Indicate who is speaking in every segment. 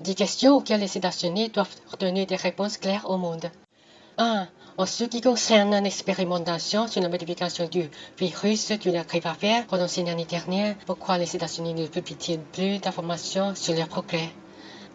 Speaker 1: 10 questions auxquelles les États-Unis doivent donner des réponses claires au monde. 1. En ce qui concerne l'expérimentation sur la modification du virus de la grippe aviaire prononcée l'année dernière, pourquoi les États-Unis ne publient-ils plus d'informations sur leurs progrès?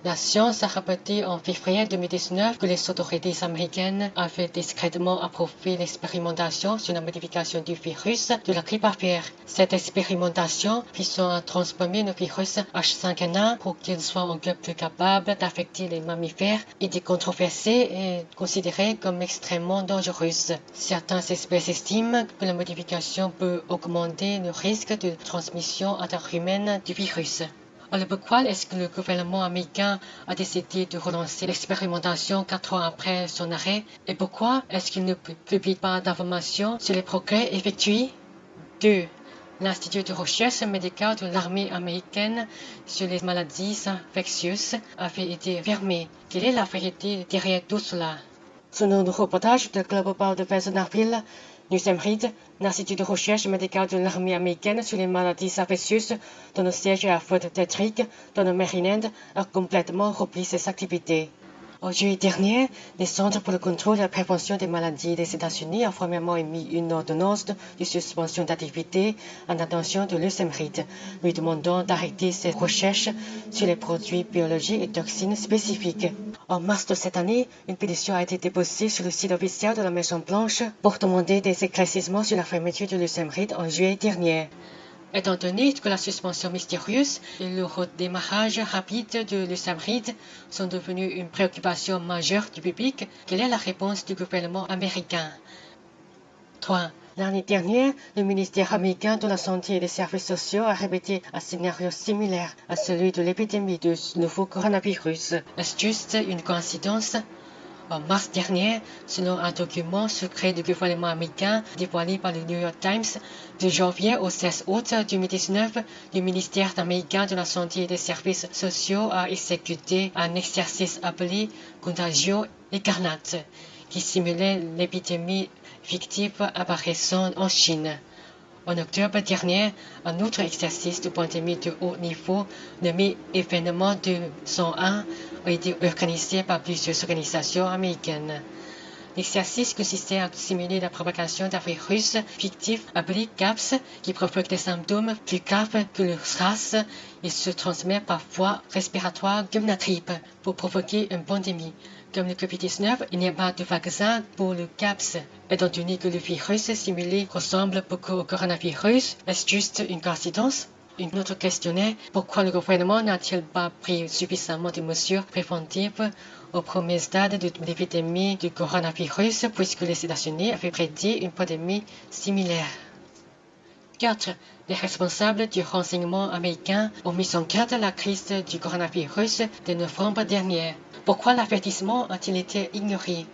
Speaker 1: La science a rapporté en février 2019 que les autorités américaines avaient discrètement approuvé l'expérimentation sur la modification du virus de la grippe aviaire. Cette expérimentation visant à transformer le virus H5N1 pour qu'il soit encore plus capable d'affecter les mammifères était controversée et considérée comme extrêmement dangereuse. Certains experts estiment que la modification peut augmenter le risque de transmission interhumaine du virus. Alors pourquoi est-ce que le gouvernement américain a décidé de relancer l'expérimentation 4 ans après son arrêt? Et pourquoi est-ce qu'il ne publie pas d'informations sur les progrès effectués? 2. L'Institut de recherche médicale de l'armée américaine sur les maladies infectieuses avait été fermé. Quelle est la vérité derrière tout cela? Selon le reportage de Global Defense Nashville, News Read, l'Institut de recherche médicale de l'armée américaine sur les maladies infectieuses, dont le siège est à Fort Detrick, dans le Maryland, a complètement repris ses activités. En juillet dernier, les Centres pour le contrôle et la prévention des maladies des États-Unis ont formellement émis une ordonnance de suspension d'activité en attention de l'USMRID, lui demandant d'arrêter ses recherches sur les produits biologiques et toxines spécifiques. En mars de cette année, une pétition a été déposée sur le site officiel de la Maison-Blanche pour demander des éclaircissements sur la fermeture de l'USMRID en juillet dernier. Étant donné que la suspension mystérieuse et le redémarrage rapide de l'USMRID sont devenus une préoccupation majeure du public, quelle est la réponse du gouvernement américain? 3. L'année dernière, le ministère américain de la Santé et des Services sociaux a répété un scénario similaire à celui de l'épidémie de nouveau coronavirus. Est-ce juste une coïncidence? En mars dernier, selon un document secret du gouvernement américain dévoilé par le New York Times, de janvier au 16 août 2019, le ministère américain de la Santé et des Services sociaux a exécuté un exercice appelé Contagio écarlate, qui simulait l'épidémie fictive apparaissant en Chine. En octobre dernier, un autre exercice de pandémie de haut niveau, nommé Événement 201, a été organisé par plusieurs organisations américaines. L'exercice consistait à simuler la propagation d'un virus fictif appelé CAPS qui provoque des symptômes plus graves que le SRAS et se transmet par voie respiratoire comme la grippe pour provoquer une pandémie. Comme le Covid-19, il n'y a pas de vaccin pour le CAPS. Étant donné que le virus simulé ressemble beaucoup au coronavirus, est-ce juste une coïncidence? Une autre question est pourquoi le gouvernement n'a-t-il pas pris suffisamment de mesures préventives au premier stade de l'épidémie du coronavirus puisque les États-Unis avaient prédit une pandémie similaire? 4. Les responsables du renseignement américain ont mis en garde la crise du coronavirus de novembre dernier. Pourquoi l'avertissement a-t-il été ignoré?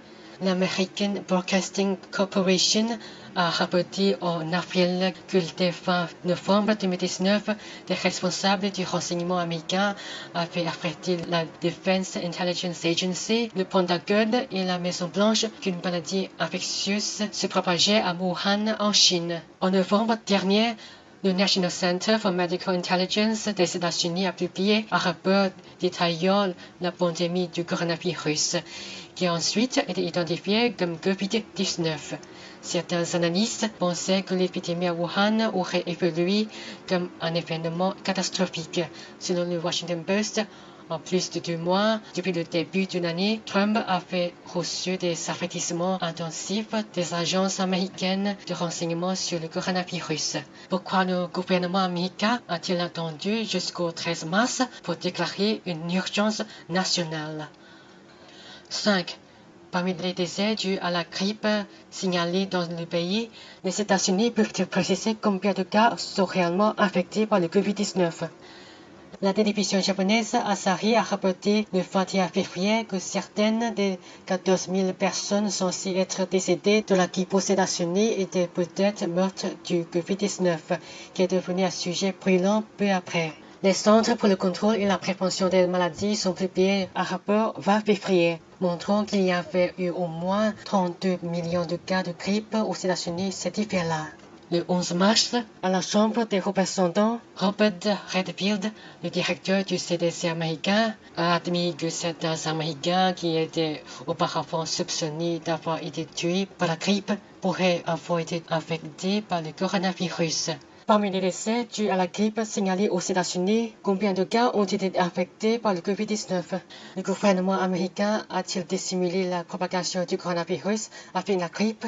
Speaker 1: L'American Broadcasting Corporation a rapporté en avril que dès fin novembre 2019, les responsables du renseignement américain avaient averti la Defense Intelligence Agency, le Pentagone et la Maison-Blanche qu'une maladie infectieuse se propageait à Wuhan en Chine. En novembre dernier, le National Center for Medical Intelligence des États-Unis a publié un rapport détaillant la pandémie du coronavirus, qui a ensuite été identifié comme Covid-19. Certains analystes pensaient que l'épidémie à Wuhan aurait évolué comme un événement catastrophique. Selon le Washington Post, en plus de 2 mois, depuis le début de l'année, Trump avait reçu des avertissements intensifs des agences américaines de renseignement sur le coronavirus. Pourquoi le gouvernement américain a-t-il attendu jusqu'au 13 mars pour déclarer une urgence nationale? 5. Parmi les décès dus à la grippe signalés dans le pays, les États-Unis peuvent préciser combien de cas sont réellement infectés par le Covid-19. La télévision japonaise Asahi a rapporté le 21 février que certaines des 14 000 personnes censées être décédées de la grippe aux États-Unis étaient peut-être mortes du Covid-19, qui est devenu un sujet brûlant peu après. Les Centres pour le contrôle et la prévention des maladies ont publié un rapport 20 février montrant qu'il y avait eu au moins 32 millions de cas de grippe aux États-Unis cet hiver-là. Le 11 mars, à la Chambre des représentants, Robert Redfield, le directeur du CDC américain, a admis que certains Américains qui étaient auparavant soupçonnés d'avoir été tués par la grippe pourraient avoir été infectés par le coronavirus. Parmi les décès dus à la grippe signalés aux États-Unis, combien de cas ont été infectés par le COVID-19? Le gouvernement américain a-t-il dissimulé la propagation du coronavirus avec la grippe?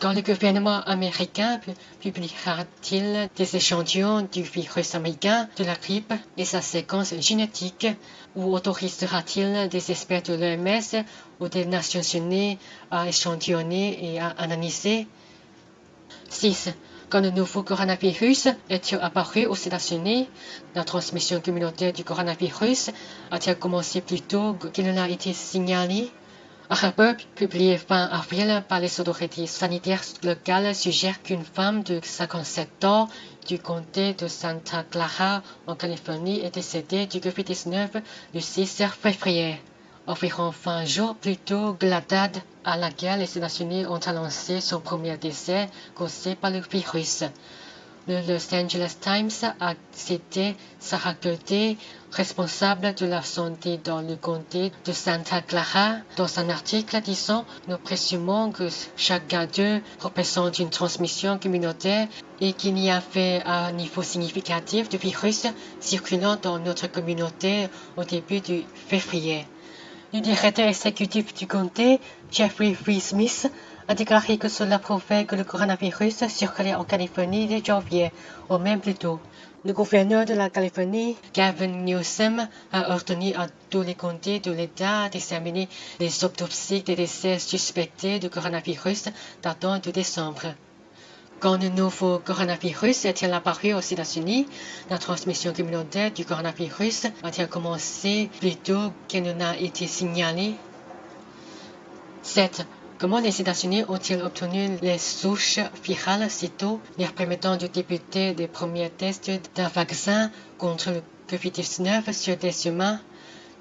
Speaker 1: Quand le gouvernement américain publiera-t-il des échantillons du virus américain, de la grippe et sa séquence génétique, ou autorisera-t-il des experts de l'OMS ou des Nations Unies à échantillonner et à analyser? 6. Quand le nouveau coronavirus est-il apparu aux États-Unis, la transmission communautaire du coronavirus a-t-elle commencé plus tôt qu'il ne l'a été signalé? Un rapport publié fin avril par les autorités sanitaires locales suggère qu'une femme de 57 ans du comté de Santa Clara en Californie est décédée du COVID-19 le 6 février, environ 20 jours plus tôt que la date à laquelle les États-Unis ont annoncé son premier décès causé par le virus. Le Los Angeles Times a cité Sarah Goldie, responsable de la santé dans le comté de Santa Clara, dans un article disant « Nous présumons que chaque cas 2 représente une transmission communautaire et qu'il n'y avait un niveau significatif de virus circulant dans notre communauté au début du février. » Le directeur exécutif du comté, Jeffrey Smith, a déclaré que cela prouvait que le coronavirus circulait en Californie dès janvier, ou même plus tôt. Le gouverneur de la Californie, Gavin Newsom, a ordonné à tous les comtés de l'État d'examiner les autopsies des décès suspectés de coronavirus datant de décembre. Quand le nouveau coronavirus est-il apparu aux États-Unis, la transmission communautaire du coronavirus a-t-elle commencé plus tôt qu'elle ne l'a été signalée? 7. Comment les États-Unis ont-ils obtenu les souches virales si tôt, leur permettant de débuter les premiers tests d'un vaccin contre le COVID-19 sur des humains?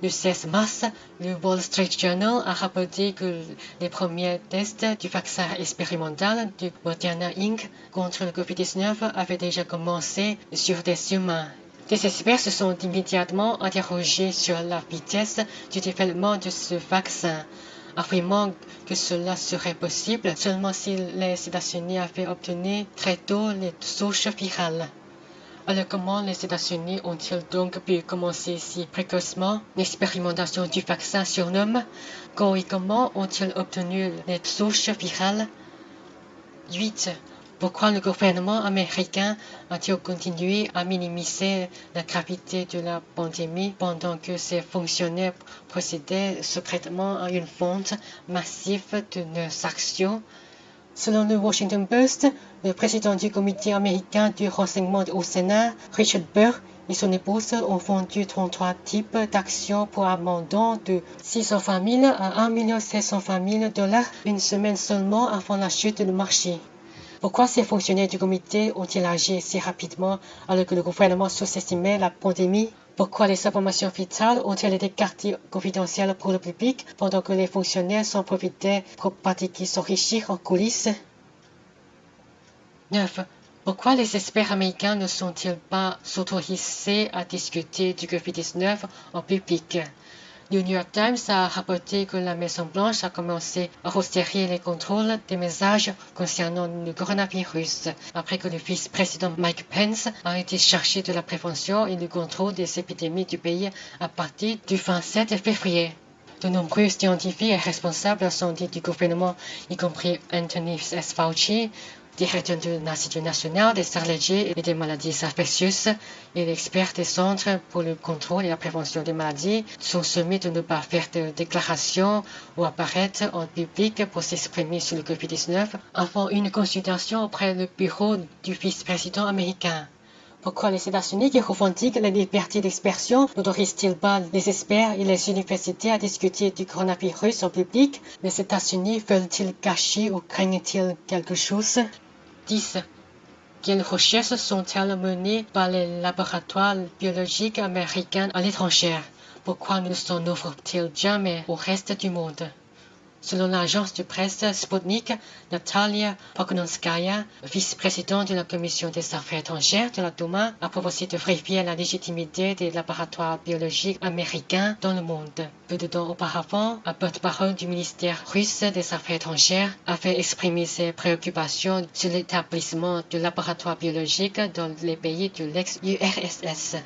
Speaker 1: Le 16 mars, le Wall Street Journal a rapporté que les premiers tests du vaccin expérimental du Moderna Inc. contre le COVID-19 avaient déjà commencé sur des humains. Des experts se sont immédiatement interrogés sur la vitesse du développement de ce vaccin, affirmant que cela serait possible seulement si les États-Unis avaient obtenu très tôt les souches virales. Alors comment les États-Unis ont-ils donc pu commencer si précocement l'expérimentation du vaccin sur l'homme? Quand et comment ont-ils obtenu les souches virales? 8. Pourquoi le gouvernement américain a-t-il continué à minimiser la gravité de la pandémie pendant que ses fonctionnaires procédaient secrètement à une vente massive de leurs actions? Selon le Washington Post, le président du comité américain du renseignement au Sénat, Richard Burr, et son épouse ont vendu 33 types d'actions pour un montant de 620 000 à 1 720 000 $ une semaine seulement avant la chute du marché. Pourquoi ces fonctionnaires du comité ont-ils agi si rapidement alors que le gouvernement sous-estimait la pandémie? Pourquoi les informations vitales ont-elles été gardées confidentielles pour le public pendant que les fonctionnaires s'en profitaient pour pratiquer s'enrichir en coulisses? 9. Pourquoi les experts américains ne sont-ils pas autorisés à discuter du COVID-19 en public? Le New York Times a rapporté que la Maison-Blanche a commencé à resserrer les contrôles des messages concernant le coronavirus, après que le vice-président Mike Pence a été chargé de la prévention et du contrôle des épidémies du pays à partir du 27 février. De nombreux scientifiques et responsables de santé du gouvernement, y compris Anthony S. Fauci, directeur de l'Institut national des allergies et des maladies infectieuses et l'expert des centres pour le contrôle et la prévention des maladies, sont sommés de ne pas faire de déclarations ou apparaître en public pour s'exprimer sur le COVID-19 avant une consultation auprès du bureau du vice-président américain. Pourquoi les États-Unis qui revendiquent la liberté d'expression n'autorisent-ils pas les experts et les universités à discuter du coronavirus en public? Les États-Unis veulent-ils cacher ou craignent-ils quelque chose? 10. Quelles recherches sont-elles menées par les laboratoires biologiques américains à l'étranger? Pourquoi ne s'en ouvrent-ils jamais au reste du monde? Selon l'agence de presse Sputnik, Natalia Poklonskaya, vice-présidente de la Commission des affaires étrangères de la Douma, a proposé de vérifier la légitimité des laboratoires biologiques américains dans le monde. Peu de temps auparavant, un porte-parole du ministère russe des Affaires étrangères avait exprimé ses préoccupations sur l'établissement de laboratoires biologiques dans les pays de l'ex-URSS.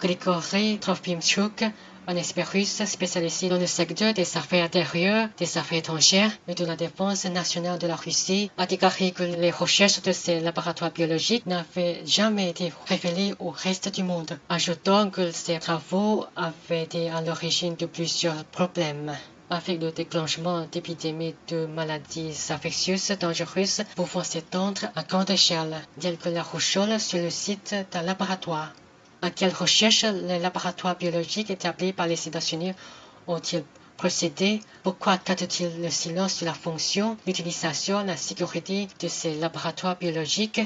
Speaker 1: Grigory Trofimchuk, un expert russe spécialisé dans le secteur des affaires intérieures, des affaires étrangères et de la défense nationale de la Russie, a déclaré que les recherches de ces laboratoires biologiques n'avaient jamais été révélées au reste du monde, ajoutant que ces travaux avaient été à l'origine de plusieurs problèmes, avec le déclenchement d'épidémies de maladies infectieuses dangereuses pouvant s'étendre à grande échelle, telles que la rougeole sur le site d'un laboratoire. À quelles recherches les laboratoires biologiques établis par les États-Unis ont-ils procédé? Pourquoi gardent-ils le silence sur la fonction, l'utilisation, la sécurité de ces laboratoires biologiques?